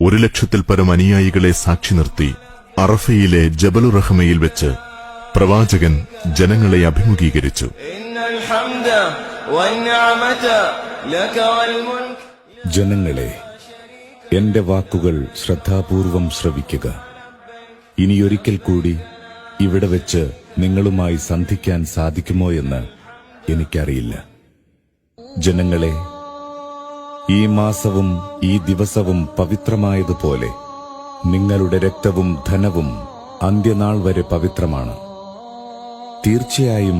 100,000-ൽ പരം അനുയായികളെ സാക്ഷി നിർത്തി അറഫയിലെ ജബലുർ റഹ്മയിൽ വെച്ച് പ്രവാചകൻ ജനങ്ങളെ അഭിമുഖീകരിച്ചു. ജനങ്ങളെ, എന്റെ വാക്കുകൾ ശ്രദ്ധാപൂർവം ശ്രവിക്കുക. ഇനിയൊരിക്കൽ കൂടി ഇവിടെ വെച്ച് നിങ്ങളുമായി സന്ധിക്കാൻ സാധിക്കുമോ എന്ന് എനിക്കറിയില്ല. ജനങ്ങളെ, ഈ മാസവും ഈ ദിവസവും പവിത്രമായതുപോലെ നിങ്ങളുടെ രക്തവും ധനവും അന്ത്യനാൾ വരെ പവിത്രമാണ്. തീർച്ചയായും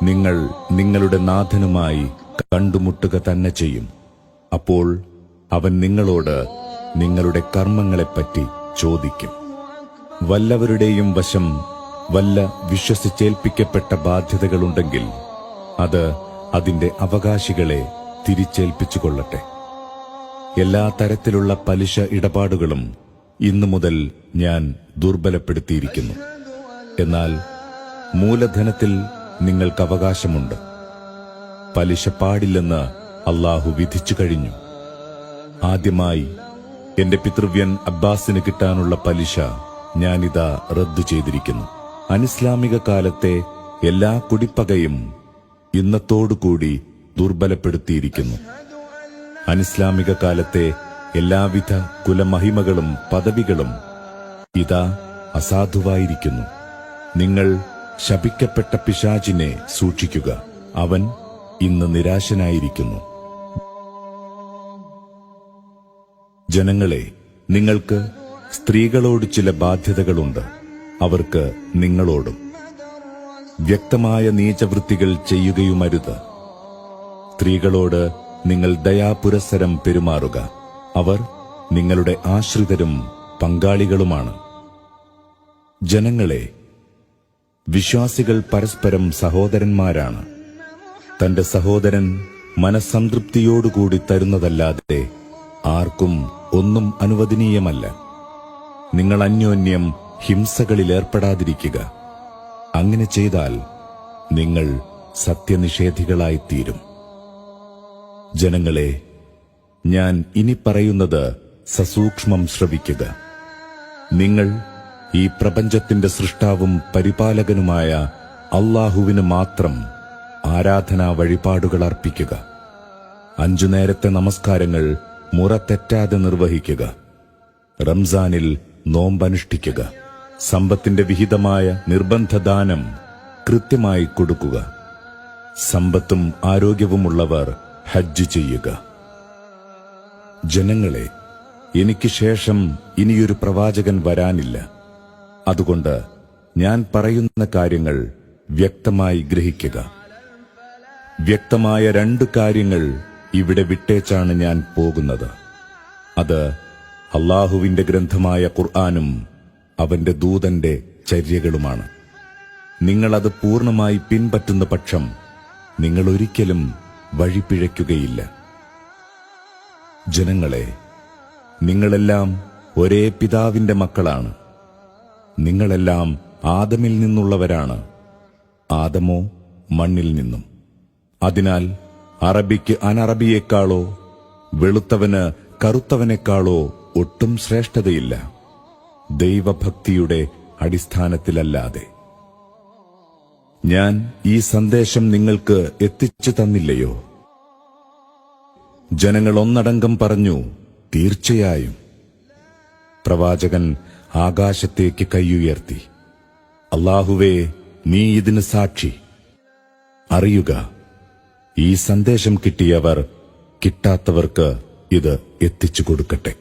നിങ്ങൾ നിങ്ങളുടെ നാഥനുമായി കണ്ടുമുട്ടുക തന്നെ ചെയ്യും. അപ്പോൾ അവൻ നിങ്ങളോട് നിങ്ങളുടെ കർമ്മങ്ങളെപ്പറ്റി ചോദിക്കും. വല്ലവരുടെയും വശം വല്ല വിശ്വസിച്ചേൽപ്പിക്കപ്പെട്ട ബാധ്യതകളുണ്ടെങ്കിൽ അത് അതിന്റെ അവകാശികളെ തിരിച്ചേൽപ്പിച്ചുകൊള്ളട്ടെ. എല്ലാ തരത്തിലുള്ള പലിശ ഇടപാടുകളും ഇന്നു മുതൽ ഞാൻ ദുർബലപ്പെടുത്തിയിരിക്കുന്നു. എന്നാൽ മൂലധനത്തിൽ നിങ്ങൾക്ക് അവകാശമുണ്ട്. പലിശ പാടില്ലെന്ന് അല്ലാഹു വിധിച്ചു കഴിഞ്ഞു. ആദ്യമായി എന്റെ പിതൃവ്യൻ അബ്ബാസിന് കിട്ടാനുള്ള പലിശ ഞാനിതാ റദ്ദു ചെയ്തിരിക്കുന്നു. അനിസ്ലാമിക കാലത്തെ എല്ലാ കുടിപ്പകയും ഇന്നത്തോടുകൂടി ദുർബലപ്പെടുത്തിയിരിക്കുന്നു. അനിസ്ലാമിക കാലത്തെ എല്ലാവിധ കുലമഹിമകളും പദവികളും ഇതാ അസാധുവായിരിക്കുന്നു. നിങ്ങൾ ശപിക്കപ്പെട്ട പിശാചിനെ സൂക്ഷിക്കുക. അവൻ ഇന്ന് നിരാശനായിരിക്കുന്നു. ജനങ്ങളെ, നിങ്ങൾക്ക് സ്ത്രീകളോട് ചില ബാധ്യതകളുണ്ട്. അവർക്ക് നിങ്ങളോടും. വ്യക്തമായ നീചവൃത്തികൾ ചെയ്യുകയുമരുത്. സ്ത്രീകളോട് നിങ്ങൾ ദയാപുരസ്സരം പെരുമാറുക. അവർ നിങ്ങളുടെ ആശ്രിതരും പങ്കാളികളുമാണ്. ജനങ്ങളെ, വിശ്വാസികൾ പരസ്പരം സഹോദരന്മാരാണ്. തന്റെ സഹോദരൻ മനസ്സംതൃപ്തിയോടുകൂടി തരുന്നതല്ലാതെ ആർക്കും ഒന്നും അനുവദനീയമല്ല. നിങ്ങൾ അന്യോന്യം ഹിംസകളിലേർപ്പെടാതിരിക്കുക. അങ്ങനെ ചെയ്താൽ നിങ്ങൾ സത്യനിഷേധികളായിത്തീരും. ജനങ്ങളെ, ഞാൻ ഇനി പറയുന്നത് സസൂക്ഷ്മം ശ്രവിക്കുക. നിങ്ങൾ ഈ പ്രപഞ്ചത്തിന്റെ സൃഷ്ടാവും പരിപാലകനുമായ അല്ലാഹുവിന് മാത്രം ആരാധനാ വഴിപാടുകൾ അർപ്പിക്കുക. 5 നേരത്തെ നമസ്കാരങ്ങൾ മുറ തെറ്റാതെ നിർവഹിക്കുക. റംസാനിൽ നോമ്പനുഷ്ഠിക്കുക. സമ്പത്തിന്റെ വിഹിതമായ നിർബന്ധദാനം കൃത്യമായി കൊടുക്കുക. സമ്പത്തും ആരോഗ്യവുമുള്ളവർ ഹജ്ജ് ചെയ്യുക. ജനങ്ങളെ, എനിക്ക് ശേഷം ഇനിയൊരു പ്രവാചകൻ വരാനില്ല. അതുകൊണ്ട് ഞാൻ പറയുന്ന കാര്യങ്ങൾ വ്യക്തമായി ഗ്രഹിക്കുക. വ്യക്തമായ 2 കാര്യങ്ങൾ ഇവിടെ വിട്ടേച്ചാണ് ഞാൻ പോകുന്നത്. അത് അല്ലാഹുവിന്റെ ഗ്രന്ഥമായ ഖുർആനും അവന്റെ ദൂതന്റെ ചര്യകളുമാണ്. നിങ്ങളത് പൂർണ്ണമായി പിൻപറ്റുന്ന പക്ഷം നിങ്ങൾ ഒരിക്കലും വഴിപിഴയ്ക്കുകയില്ല. ജനങ്ങളെ, നിങ്ങളെല്ലാം ഒരേ പിതാവിന്റെ മക്കളാണ്. നിങ്ങളെല്ലാം ആദമിൽ നിന്നുള്ളവരാണ്. ആദമോ മണ്ണിൽ നിന്നും. അതിനാൽ അറബിക്ക് അനറബിയേക്കാളോ വെളുത്തവന് കറുത്തവനേക്കാളോ ഒട്ടും ശ്രേഷ്ഠതയില്ല, ദൈവഭക്തിയുടെ അടിസ്ഥാനത്തിലല്ലാതെ. ഞാൻ ഈ സന്ദേശം നിങ്ങൾക്ക് എത്തിച്ചു തന്നില്ലയോ? ജനങ്ങൾ ഒന്നടങ്കം പറഞ്ഞു, തീർച്ചയായും. പ്രവാചകൻ ആകാശത്തേക്ക് കൈയുയർത്തി, അല്ലാഹുവേ, നീ ഇതിന് സാക്ഷി. അറിയുക, ഈ സന്ദേശം കിട്ടിയവർ കിട്ടാത്തവർക്ക് ഇത് എത്തിച്ചു കൊടുക്കട്ടെ.